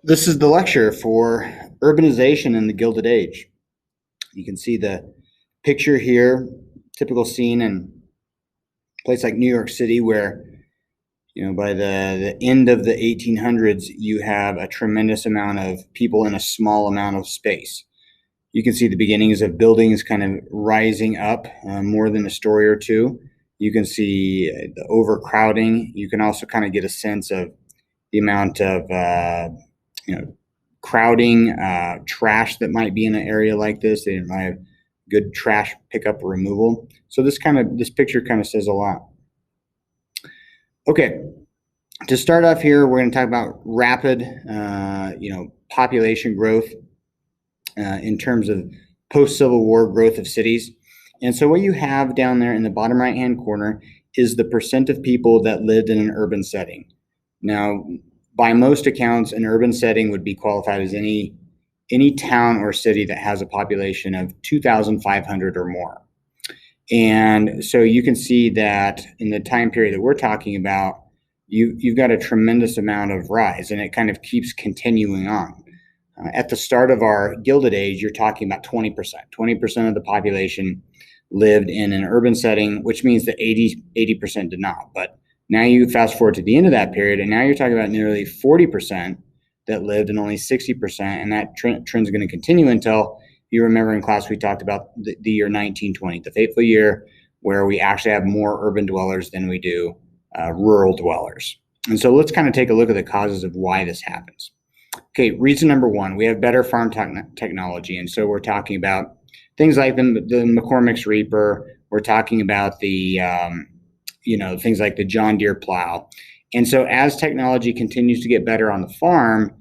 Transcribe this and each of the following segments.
This is the lecture for Urbanization in the Gilded Age. You can see the picture here, typical scene in a place like New York City where, by the end of the 1800s, you have a tremendous amount of people in a small amount of space. You can see the beginnings of buildings kind of rising up more than a story or two. You can see the overcrowding. You can also kind of get a sense of the amount of crowding, trash that might be in an area like this. They might have good trash pickup or removal. So this picture kind of says a lot. Okay, to start off here, we're going to talk about rapid, population growth in terms of post-Civil War growth of cities. And so what you have down there in the bottom right-hand corner is the percent of people that lived in an urban setting. Now, by most accounts, an urban setting would be qualified as any town or city that has a population of 2,500 or more. And so you can see that in the time period that we're talking about, you've got a tremendous amount of rise, and it kind of keeps continuing on. At the start of our Gilded Age, you're talking about 20%. 20% of the population lived in an urban setting, which means that 80% did not. But now you fast forward to the end of that period, and now you're talking about nearly 40% that lived and only 60%, and that trend's going to continue until, you remember in class we talked about the year 1920, the fateful year where we actually have more urban dwellers than we do rural dwellers. And so let's kind of take a look at the causes of why this happens. Okay, reason number one, we have better farm technology, and so we're talking about things like the McCormick's Reaper. We're talking about the things like the John Deere plow. And so as technology continues to get better on the farm,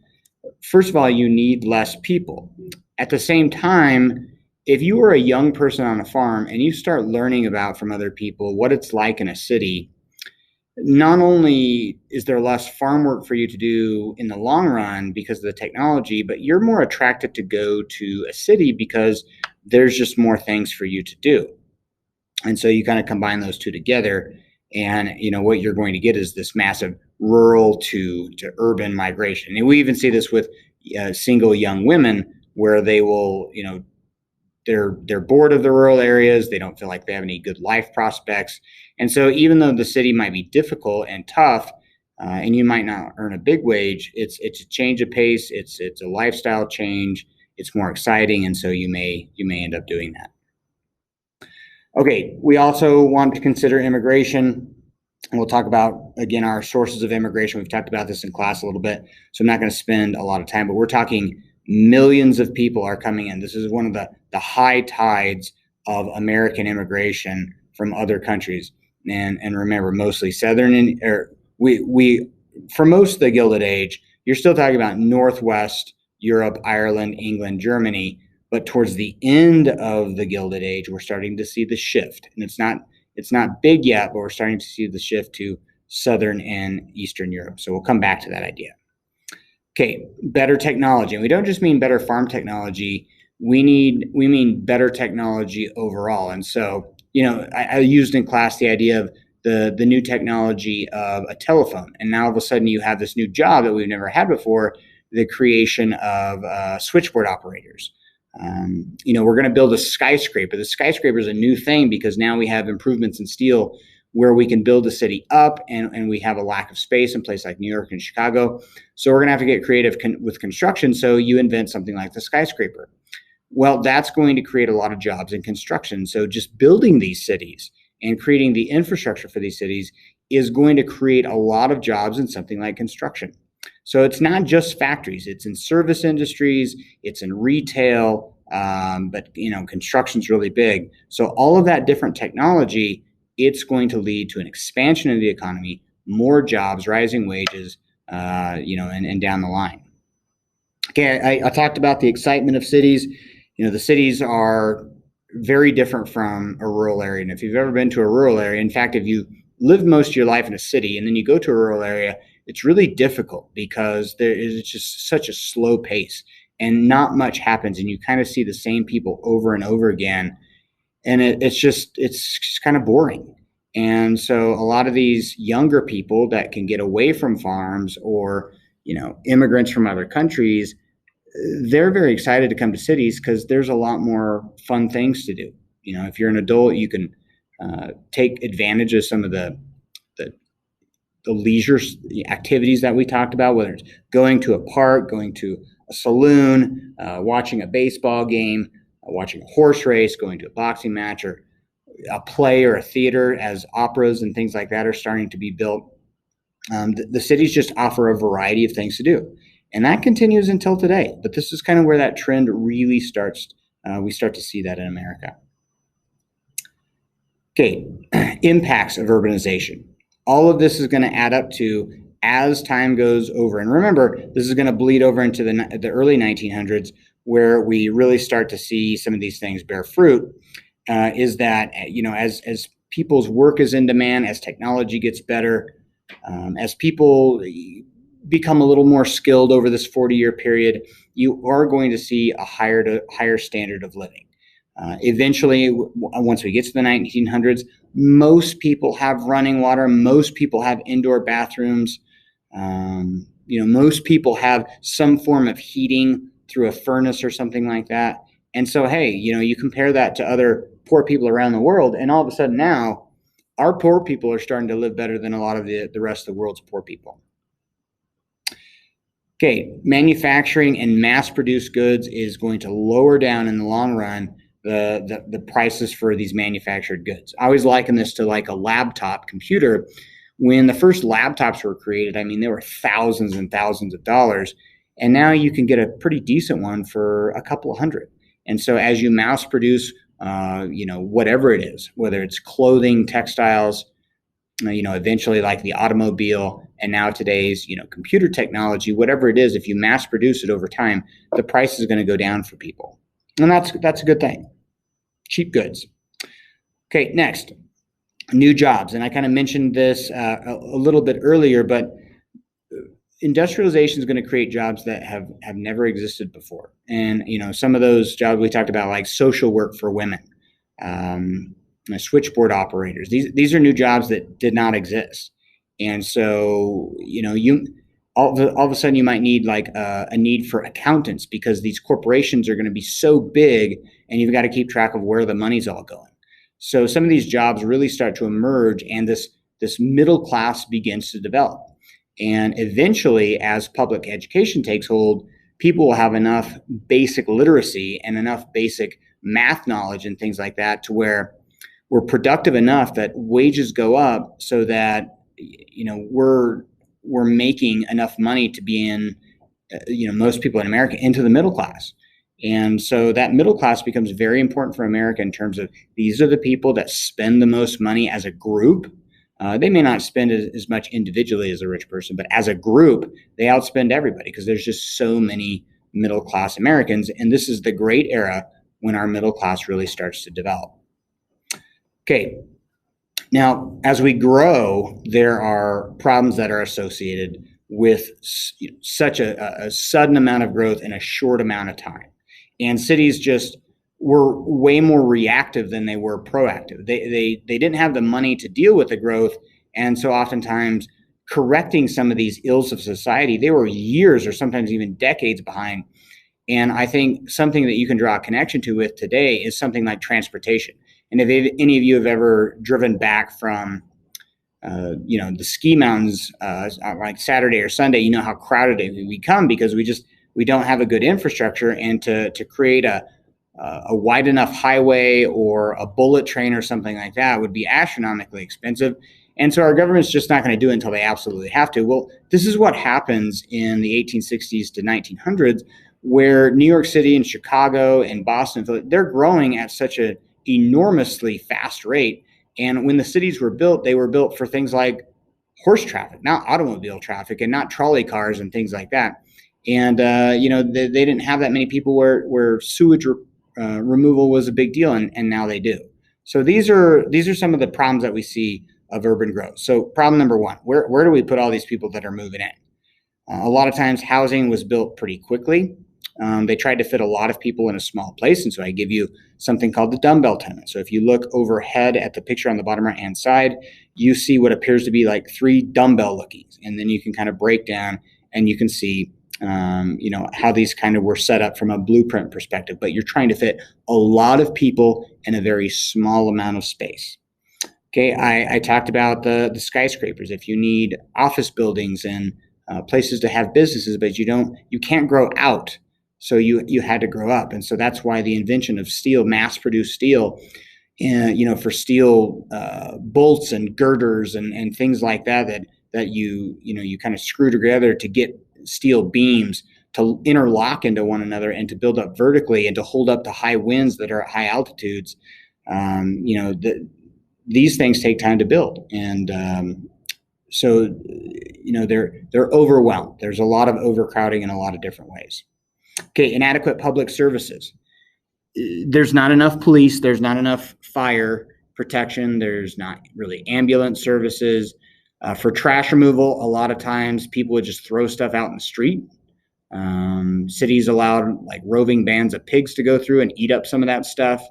first of all, you need less people. At the same time, if you are a young person on a farm and you start learning about from other people what it's like in a city, not only is there less farm work for you to do in the long run because of the technology, but you're more attracted to go to a city because there's just more things for you to do. And so you kind of combine those two together, and what you're going to get is this massive rural to urban migration. And we even see this with single young women where they will, they're bored of the rural areas. They don't feel like they have any good life prospects. And so even though the city might be difficult and tough, and you might not earn a big wage, it's a change of pace. It's a lifestyle change. It's more exciting. And so you may end up doing that. Okay, we also want to consider immigration. And we'll talk about, again, our sources of immigration. We've talked about this in class a little bit, so I'm not going to spend a lot of time, but we're talking millions of people are coming in. This is one of the high tides of American immigration from other countries. And remember, mostly Southern, for most of the Gilded Age, you're still talking about Northwest Europe, Ireland, England, Germany. But towards the end of the Gilded Age, we're starting to see the shift. And it's not big yet, but we're starting to see the shift to Southern and Eastern Europe. So we'll come back to that idea. Okay, better technology. And we don't just mean better farm technology. We mean better technology overall. And so, I used in class the idea of the new technology of a telephone. And now all of a sudden you have this new job that we've never had before, the creation of switchboard operators. We're going to build a skyscraper. The skyscraper is a new thing because now we have improvements in steel where we can build a city up, and we have a lack of space in places like New York and Chicago. So we're going to have to get creative with construction. So you invent something like the skyscraper. Well, that's going to create a lot of jobs in construction. So just building these cities and creating the infrastructure for these cities is going to create a lot of jobs in something like construction. So it's not just factories, it's in service industries, it's in retail, but construction's really big. So all of that different technology, it's going to lead to an expansion of the economy, more jobs, rising wages, and down the line. Okay, I talked about the excitement of cities. The cities are very different from a rural area. And if you've ever been to a rural area, in fact, if you lived most of your life in a city and then you go to a rural area, it's really difficult because there is just such a slow pace and not much happens, and you kind of see the same people over and over again, and it's kind of boring. And so a lot of these younger people that can get away from farms or immigrants from other countries, they're very excited to come to cities because there's a lot more fun things to do. If you're an adult, you can take advantage of some of the leisure activities that we talked about, whether it's going to a park, going to a saloon, watching a baseball game, watching a horse race, going to a boxing match, or a play or a theater, as operas and things like that are starting to be built. The cities just offer a variety of things to do. And that continues until today. But this is kind of where that trend really starts. We start to see that in America. Okay, impacts of urbanization. All of this is going to add up to, as time goes over. And remember, this is going to bleed over into the early 1900s, where we really start to see some of these things bear fruit, is that, as people's work is in demand, as technology gets better, as people become a little more skilled over this 40-year period, you are going to see a higher standard of living. Eventually, once we get to the 1900s, most people have running water. Most people have indoor bathrooms. Most people have some form of heating through a furnace or something like that. And so, hey, you compare that to other poor people around the world, and all of a sudden now, our poor people are starting to live better than a lot of the rest of the world's poor people. Okay, manufacturing and mass-produced goods is going to lower down in the long run the prices for these manufactured goods. I always liken this to like a laptop computer. When the first laptops were created, they were thousands and thousands of dollars, and now you can get a pretty decent one for a couple of hundred. And so as you mass produce, whatever it is, whether it's clothing, textiles, eventually like the automobile, and now today's, computer technology, whatever it is, if you mass produce it over time, the price is going to go down for people. And that's a good thing. Cheap goods. Okay, next, new jobs. And I kind of mentioned this a little bit earlier, but industrialization is going to create jobs that have never existed before. And, some of those jobs we talked about, like social work for women, switchboard operators. These are new jobs that did not exist. And so, all of a sudden you might need like a need for accountants, because these corporations are going to be so big and you've got to keep track of where the money's all going. So some of these jobs really start to emerge, and this middle class begins to develop. And eventually, as public education takes hold, people will have enough basic literacy and enough basic math knowledge and things like that to where we're productive enough that wages go up, so that we're making enough money to be in, most people in America into the middle class. And so that middle class becomes very important for America in terms of, these are the people that spend the most money as a group. They may not spend as much individually as a rich person, but as a group, they outspend everybody because there's just so many middle class Americans. And this is the great era when our middle class really starts to develop. Okay. Now, as we grow, there are problems that are associated with such a sudden amount of growth in a short amount of time. And cities just were way more reactive than they were proactive. They didn't have the money to deal with the growth. And so oftentimes correcting some of these ills of society, they were years or sometimes even decades behind. And I think something that you can draw a connection to with today is something like transportation. And if any of you have ever driven back from, the ski mountains, like Saturday or Sunday, you know how crowded it become because we don't have a good infrastructure. And to create a wide enough highway or a bullet train or something like that would be astronomically expensive. And so our government's just not going to do it until they absolutely have to. Well, this is what happens in the 1860s to 1900s, where New York City and Chicago and Boston, they're growing at such an enormously fast rate. And when the cities were built, they were built for things like horse traffic, not automobile traffic, and not trolley cars and things like that. And, they didn't have that many people where sewage removal was a big deal, and now they do. So these are some of the problems that we see of urban growth. So problem number one, where do we put all these people that are moving in? A lot of times housing was built pretty quickly. They tried to fit a lot of people in a small place. And so I give you something called the dumbbell tenement. So if you look overhead at the picture on the bottom right hand side, you see what appears to be like 3 dumbbell lookings. And then you can kind of break down and you can see how these kind of were set up from a blueprint perspective, but you're trying to fit a lot of people in a very small amount of space. Okay, I talked about the skyscrapers. If you need office buildings and places to have businesses, but you can't grow out, so you had to grow up, and so that's why the invention of steel, mass-produced steel, and for steel bolts and girders and things like that you kind of screw together to get steel beams to interlock into one another and to build up vertically and to hold up to high winds that are at high altitudes. These things take time to build, and so they're overwhelmed. There's a lot of overcrowding in a lot of different ways. Okay, inadequate public services. There's not enough police. There's not enough fire protection. There's not really ambulance services. For trash removal, a lot of times people would just throw stuff out in the street. Cities allowed like roving bands of pigs to go through and eat up some of that stuff.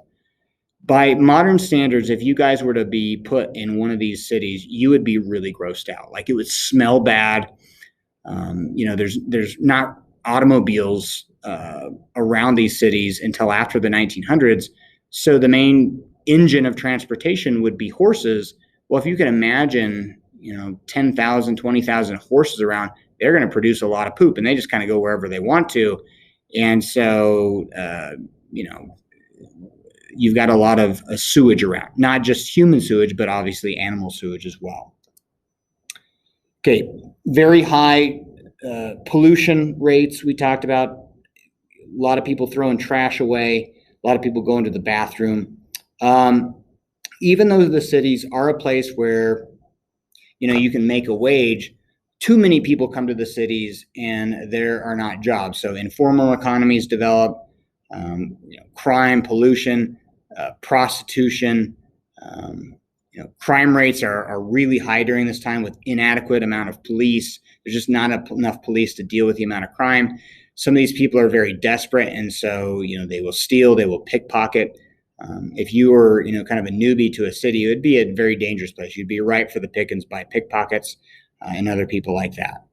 By modern standards, if you guys were to be put in one of these cities, you would be really grossed out. Like it would smell bad. There's not automobiles around these cities until after the 1900s. So the main engine of transportation would be horses. Well, if you can imagine, 10,000, 20,000 horses around, they're going to produce a lot of poop, and they just kind of go wherever they want to. And so, you've got a lot of sewage around, not just human sewage, but obviously animal sewage as well. Okay, very high pollution rates. We talked about a lot of people throwing trash away, a lot of people going to the bathroom. Even though the cities are a place where, you can make a wage, too many people come to the cities and there are not jobs. So informal economies develop, crime, pollution, prostitution, crime rates are really high during this time with inadequate amount of police. There's just not enough police to deal with the amount of crime. Some of these people are very desperate, and so they will steal, they will pickpocket. If you were kind of a newbie to a city, it would be a very dangerous place. You'd be ripe for the pickings by pickpockets and other people like that.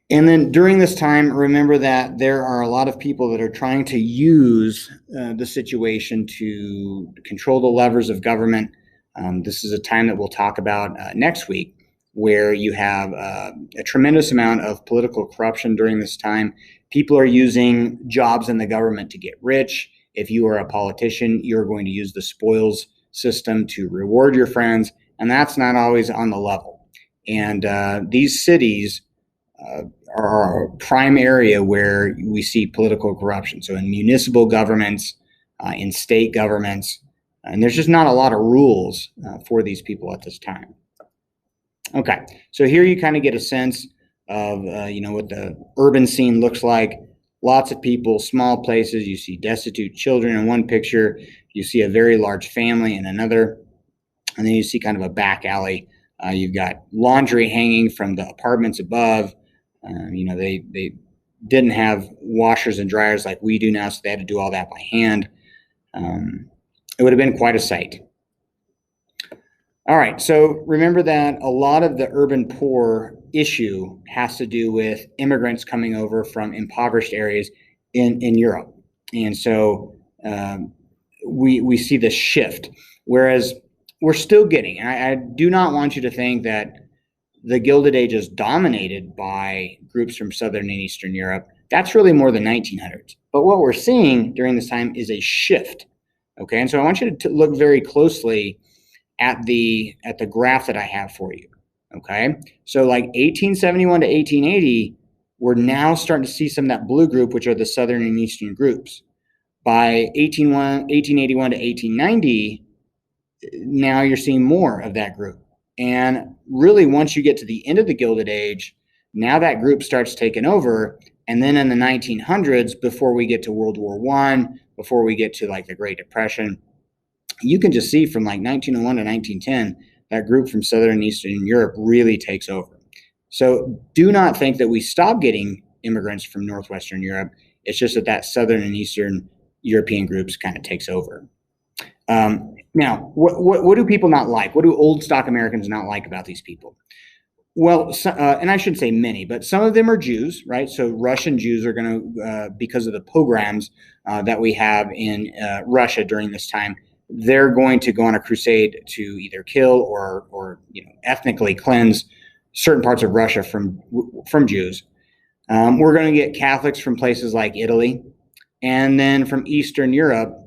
And then during this time, remember that there are a lot of people that are trying to use the situation to control the levers of government. This is a time that we'll talk about next week, where you have a tremendous amount of political corruption during this time. People are using jobs in the government to get rich. If you are a politician, you're going to use the spoils system to reward your friends, and that's not always on the level. And these cities are a prime area where we see political corruption. So in municipal governments, in state governments, and there's just not a lot of rules for these people at this time. Okay, so here you kind of get a sense of what the urban scene looks like. Lots of people, small places. You see destitute children in one picture. You see a very large family in another, and then you see kind of a back alley. You've got laundry hanging from the apartments above. They didn't have washers and dryers like we do now, so they had to do all that by hand. It would have been quite a sight. All right, so remember that a lot of the urban poor issue has to do with immigrants coming over from impoverished areas in Europe. And so we see this shift, whereas we're still getting, and I do not want you to think that the Gilded Age is dominated by groups from Southern and Eastern Europe. That's really more the 1900s. But what we're seeing during this time is a shift, okay? And so I want you to look very closely at the graph that I have for you, okay? So like 1871 to 1880, we're now starting to see some of that blue group, which are the Southern and Eastern groups. By 1881 to 1890, now you're seeing more of that group. And really, once you get to the end of the Gilded Age, now that group starts taking over. And then in the 1900s, before we get to World War I, before we get to like the Great Depression, you can just see from like 1901 to 1910, that group from Southern and Eastern Europe really takes over. So do not think that we stop getting immigrants from Northwestern Europe. It's just that Southern and Eastern European groups kind of takes over. Now, what do people not like? What do old stock Americans not like about these people? Well, and I shouldn't say many, but some of them are Jews, right? So Russian Jews are going to, because of the pogroms that we have in Russia during this time, they're going to go on a crusade to either kill or ethnically cleanse certain parts of Russia from Jews. We're going to get Catholics from places like Italy, and then from Eastern Europe,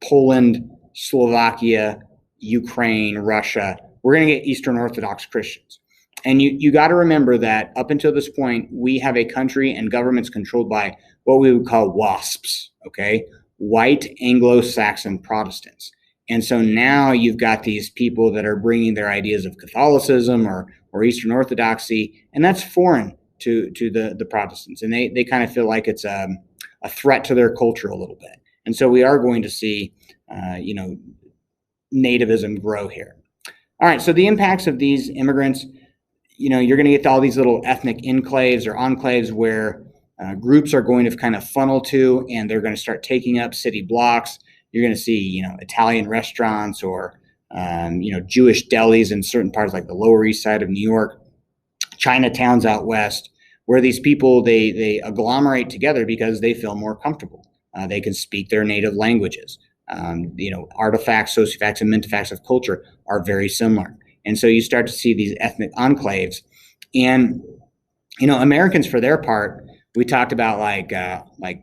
Poland, Slovakia, Ukraine, Russia. We're going to get Eastern Orthodox Christians. And you got to remember that up until this point, we have a country and governments controlled by what we would call WASPs, okay? White Anglo-Saxon Protestants. And so now you've got these people that are bringing their ideas of Catholicism or Eastern Orthodoxy, and that's foreign to the Protestants. And they kind of feel like it's a threat to their culture a little bit. And so we are going to see, nativism grow here. All right, so the impacts of these immigrants, you're going to get all these little ethnic enclaves or enclaves where groups are going to kind of funnel to, and they're going to start taking up city blocks. You're going to see, Italian restaurants or, Jewish delis in certain parts like the Lower East Side of New York, Chinatowns out west, where these people, they agglomerate together because they feel more comfortable. They can speak their native languages. Artifacts, sociofacts, and mentefacts of culture are very similar. And so you start to see these ethnic enclaves. And, Americans, for their part, we talked about like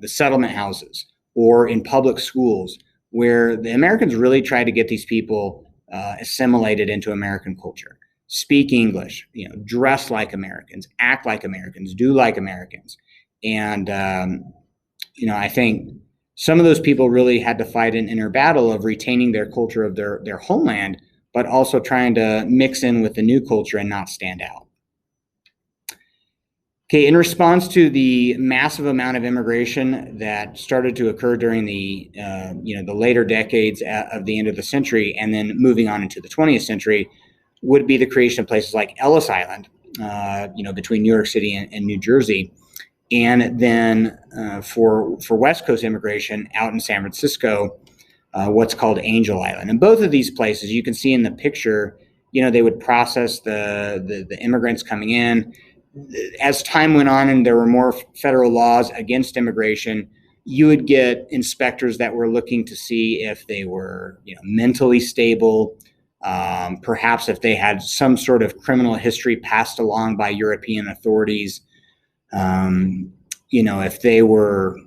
the settlement houses or in public schools, where the Americans really try to get these people assimilated into American culture. Speak English, dress like Americans, act like Americans, do like Americans. And, I think some of those people really had to fight an inner battle of retaining their culture of their homeland, but also trying to mix in with the new culture and not stand out. Okay, in response to the massive amount of immigration that started to occur during the later decades of the end of the century, and then moving on into the 20th century, would be the creation of places like Ellis Island, between New York City and New Jersey. And then for West Coast immigration out in San Francisco, what's called Angel Island. And both of these places, you can see in the picture, they would process the immigrants coming in. As time went on and there were more federal laws against immigration, you would get inspectors that were looking to see if they were mentally stable, perhaps if they had some sort of criminal history passed along by European authorities. If they were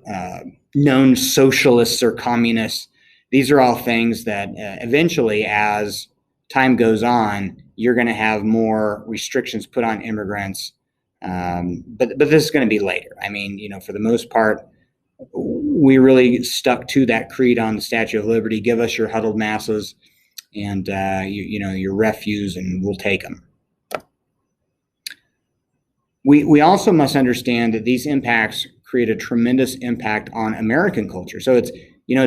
known socialists or communists. These are all things that eventually, as time goes on, you're going to have more restrictions put on immigrants. But this is going to be later. I mean, for the most part, we really stuck to that creed on the Statue of Liberty: give us your huddled masses and your refuse, and we'll take them. We also must understand that these impacts create a tremendous impact on American culture. So it's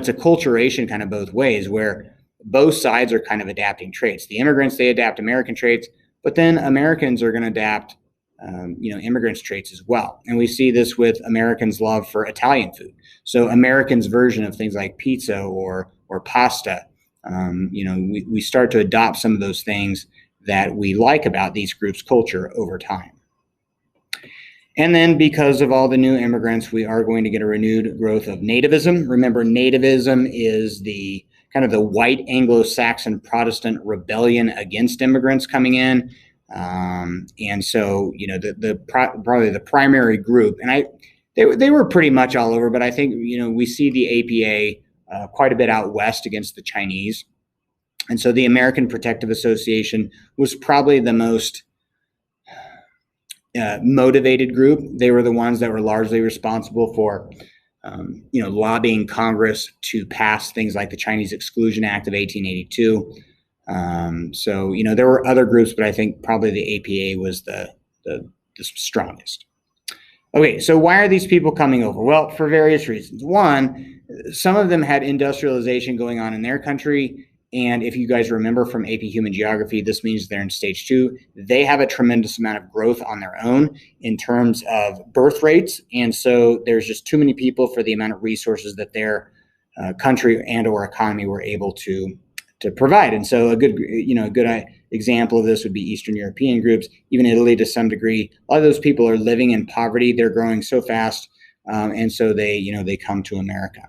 a culturation kind of both ways, where both sides are kind of adapting traits. The immigrants, they adapt American traits, but then Americans are going to adapt, immigrants' traits as well. And we see this with Americans' love for Italian food. So Americans' version of things like pizza or pasta, we start to adopt some of those things that we like about these groups' culture over time. And then because of all the new immigrants, we are going to get a renewed growth of nativism. Remember, nativism is the kind of the white Anglo-Saxon Protestant rebellion against immigrants coming in. And so, probably the primary group, and they were pretty much all over, but I think, we see the APA quite a bit out west against the Chinese. And so the American Protective Association was probably the most motivated group. They were the ones that were largely responsible for, lobbying Congress to pass things like the Chinese Exclusion Act of 1882. So, there were other groups, but I think probably the APA was the strongest. Okay, so why are these people coming over? Well, for various reasons. One, some of them had industrialization going on in their country. And if you guys remember from AP Human Geography, this means they're in stage 2. They have a tremendous amount of growth on their own in terms of birth rates. And so there's just too many people for the amount of resources that their country and or economy were able to provide. And so a good example of this would be Eastern European groups, even Italy to some degree. A lot of those people are living in poverty. They're growing so fast, and so they come to America.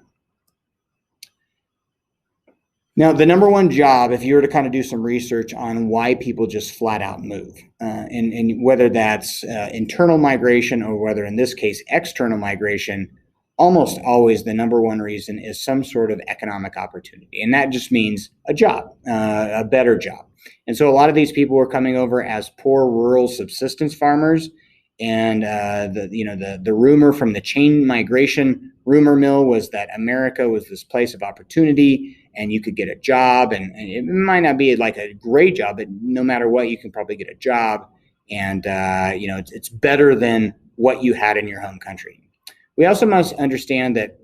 Now, the number one job, if you were to kind of do some research on why people just flat out move, and whether that's internal migration or whether in this case external migration, almost always the number one reason is some sort of economic opportunity. And that just means a job, a better job. And so a lot of these people were coming over as poor rural subsistence farmers. And the rumor from the chain migration rumor mill was that America was this place of opportunity and you could get a job, and it might not be like a great job, but no matter what, you can probably get a job. And it's better than what you had in your home country. We also must understand that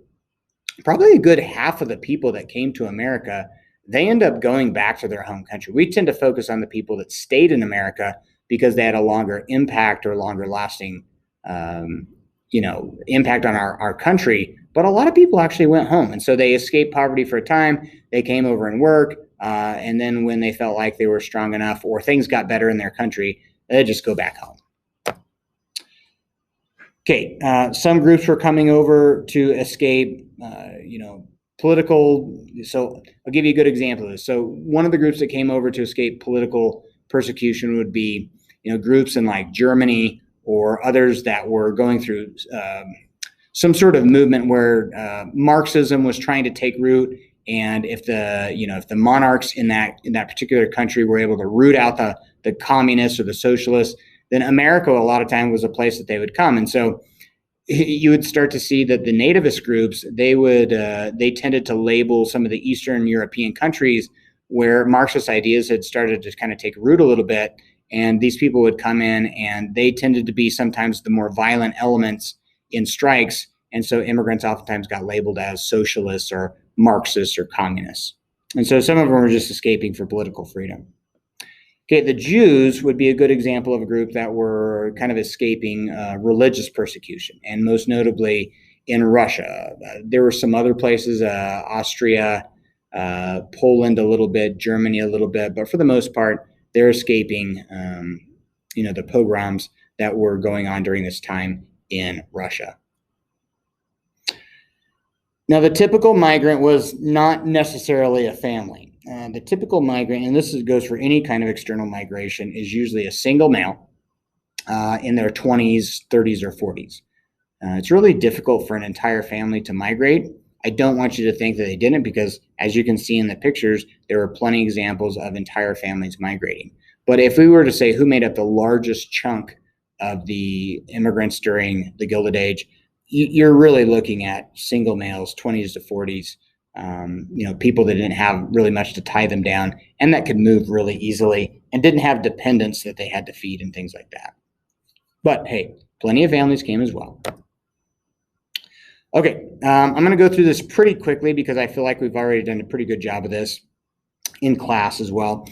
probably a good half of the people that came to America, they end up going back to their home country. We tend to focus on the people that stayed in America because they had a longer impact or longer lasting, impact on our country. But a lot of people actually went home. And so they escaped poverty for a time. They came over and worked. And then when they felt like they were strong enough or things got better in their country, they just go back home. Okay, some groups were coming over to escape, political. So I'll give you a good example of this. So one of the groups that came over to escape political persecution would be, groups in like Germany or others that were going through some sort of movement where Marxism was trying to take root. And if the monarchs in that particular country were able to root out the communists or the socialists, then America a lot of time was a place that they would come. And so you would start to see that the nativist groups, they tended to label some of the Eastern European countries where Marxist ideas had started to kind of take root a little bit. And these people would come in and they tended to be sometimes the more violent elements in strikes. And so immigrants oftentimes got labeled as socialists or Marxists or communists. And so some of them were just escaping for political freedom. Okay, the Jews would be a good example of a group that were kind of escaping religious persecution, and most notably in Russia. There were some other places, Austria, Poland a little bit, Germany a little bit, but for the most part, they're escaping, the pogroms that were going on during this time in Russia. Now, the typical migrant was not necessarily a family. The typical migrant, and this goes for any kind of external migration, is usually a single male in their 20s, 30s, or 40s. It's really difficult for an entire family to migrate. I don't want you to think that they didn't, because as you can see in the pictures, there are plenty of examples of entire families migrating. But if we were to say who made up the largest chunk of the immigrants during the Gilded Age, you're really looking at single males, 20s to 40s, people that didn't have really much to tie them down and that could move really easily and didn't have dependents that they had to feed and things like that. But hey, plenty of families came as well. Okay, I'm going to go through this pretty quickly because I feel like we've already done a pretty good job of this in class as well.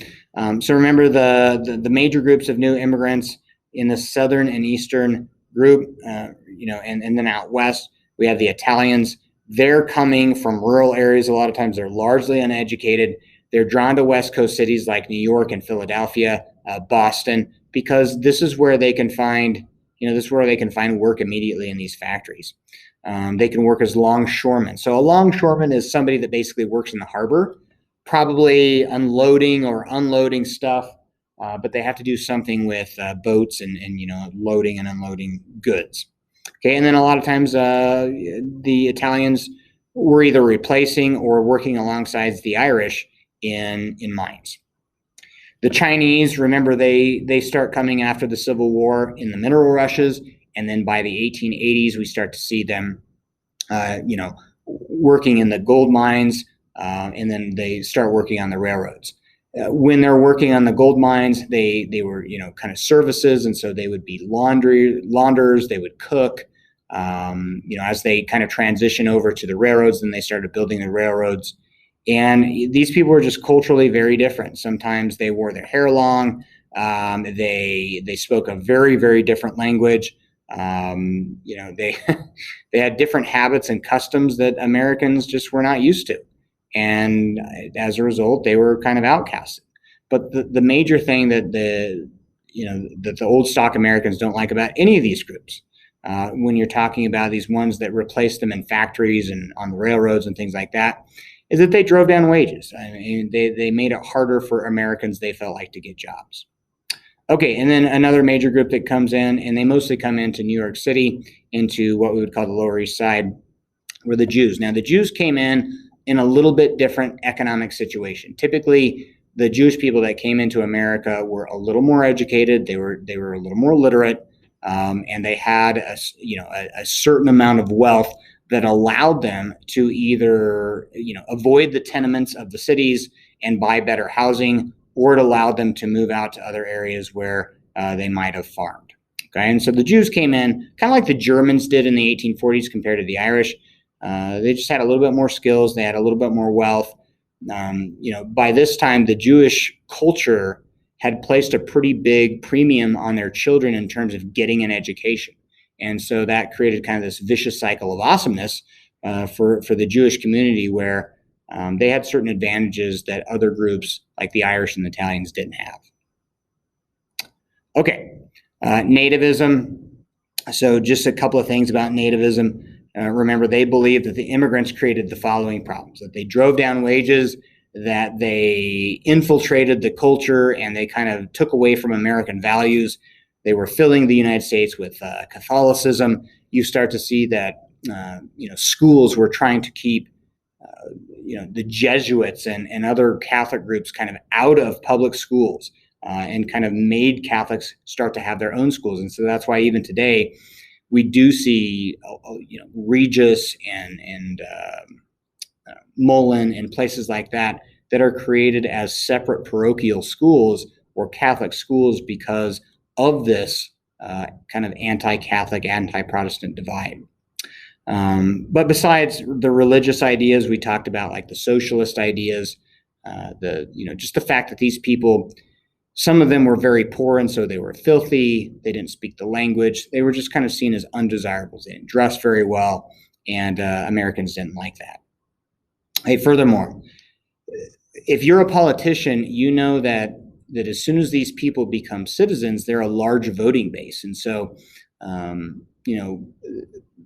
So remember the major groups of new immigrants in the southern and eastern group, and then out west, we have the Italians. They're coming from rural areas. A lot of times they're largely uneducated. They're drawn to West Coast cities like New York and Philadelphia, Boston, because this is where they can find, work immediately in these factories. They can work as longshoremen. So a longshoreman is somebody that basically works in the harbor, probably unloading or unloading stuff, but they have to do something with boats and loading and unloading goods. Okay, and then a lot of times the Italians were either replacing or working alongside the Irish in mines. The Chinese, remember, they start coming after the Civil War in the mineral rushes, and then by the 1880s, we start to see them, working in the gold mines, and then they start working on the railroads. When they're working on the gold mines, they were, kind of services. And so they would be launders, they would cook, as they kind of transition over to the railroads, then they started building the railroads. And these people were just culturally very different. Sometimes they wore their hair long. They spoke a very, very different language. They had different habits and customs that Americans just were not used to. And as a result, they were kind of outcasted. But the major thing that the old stock Americans don't like about any of these groups, when you're talking about these ones that replaced them in factories and on the railroads and things like that, is that they drove down wages. I mean, they made it harder for Americans, they felt like, to get jobs. Okay, and then another major group that comes in, and they mostly come into New York City, into what we would call the Lower East Side, were the Jews. Now, the Jews came in a little bit different economic situation. Typically, the Jewish people that came into America were a little more educated. They were a little more literate, and they had a certain amount of wealth that allowed them to either avoid the tenements of the cities and buy better housing, or it allowed them to move out to other areas where they might have farmed. Okay, and so the Jews came in kind of like the Germans did in the 1840s compared to the Irish. They just had a little bit more skills. They had a little bit more wealth. By this time, the Jewish culture had placed a pretty big premium on their children in terms of getting an education. And so that created kind of this vicious cycle of awesomeness for the Jewish community, where they had certain advantages that other groups like the Irish and the Italians didn't have. Okay, nativism. So just a couple of things about nativism. Remember, they believed that the immigrants created the following problems: that they drove down wages, that they infiltrated the culture, and they kind of took away from American values. They were filling the United States with Catholicism. You start to see that schools were trying to keep the Jesuits and other Catholic groups kind of out of public schools, and kind of made Catholics start to have their own schools. And so that's why even today we do see Regis and Mullen and places like that are created as separate parochial schools or Catholic schools because of this kind of anti-Catholic, anti-Protestant divide. But besides the religious ideas, we talked about like the socialist ideas, just the fact that these people, some of them were very poor, and so they were filthy. They didn't speak the language. They were just kind of seen as undesirables. They didn't dress very well, and Americans didn't like that. Hey, furthermore, if you're a politician, you know that as soon as these people become citizens, they're a large voting base. And so,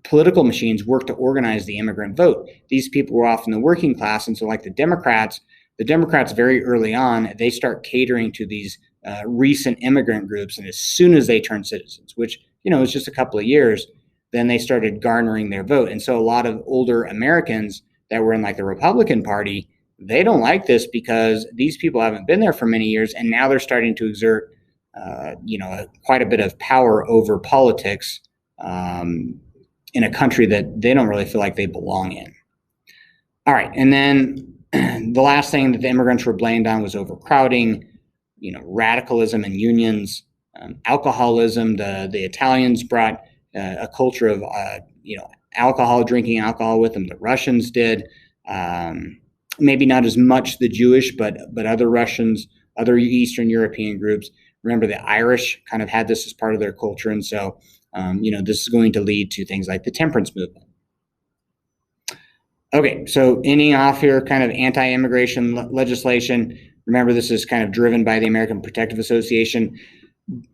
political machines work to organize the immigrant vote. These people were often the working class. And so like the Democrats very early on, they start catering to these recent immigrant groups. And as soon as they turn citizens, which, was just a couple of years, then they started garnering their vote. And so a lot of older Americans that were in like the Republican Party, they don't like this because these people haven't been there for many years. And now they're starting to exert, quite a bit of power over politics in a country that they don't really feel like they belong in. All right. And then the last thing that the immigrants were blamed on was overcrowding, radicalism and unions, alcoholism. The Italians brought a culture of, drinking alcohol with them. The Russians did. Maybe not as much the Jewish, but other Russians, other Eastern European groups. Remember, the Irish kind of had this as part of their culture. And so, this is going to lead to things like the temperance movement. Okay, so ending off here, kind of anti-immigration legislation. Remember, this is kind of driven by the American Protective Association.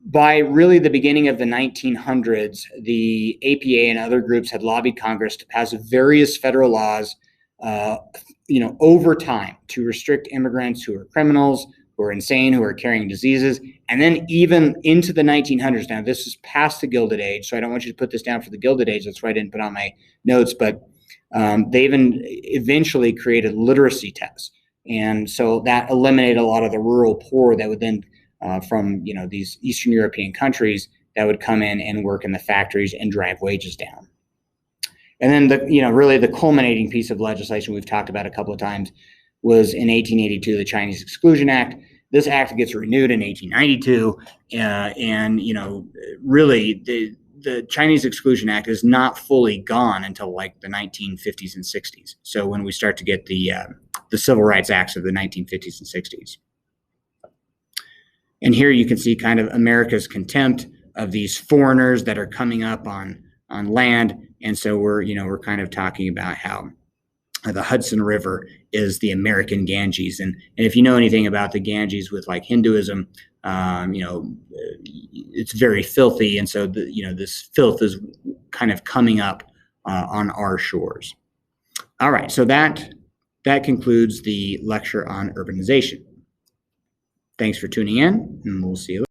By really the beginning of the 1900s, the APA and other groups had lobbied Congress to pass various federal laws, over time to restrict immigrants who are criminals, who are insane, who are carrying diseases. And then even into the 1900s, now this is past the Gilded Age, so I don't want you to put this down for the Gilded Age. That's why I didn't put on my notes, but they even eventually created literacy tests. And so that eliminated a lot of the rural poor that would then, from these Eastern European countries, that would come in and work in the factories and drive wages down. And then really the culminating piece of legislation we've talked about a couple of times was in 1882, the Chinese Exclusion Act. This act gets renewed in 1892, and really the Chinese Exclusion Act is not fully gone until like the 1950s and 60s. So when we start to get the Civil Rights Acts of the 1950s and 60s. And here you can see kind of America's contempt of these foreigners that are coming up on land. And so we're kind of talking about how the Hudson River is the American Ganges. And if you know anything about the Ganges with like Hinduism, it's very filthy. And so, this filth is kind of coming up on our shores. All right, so that concludes the lecture on urbanization. Thanks for tuning in, and we'll see you later.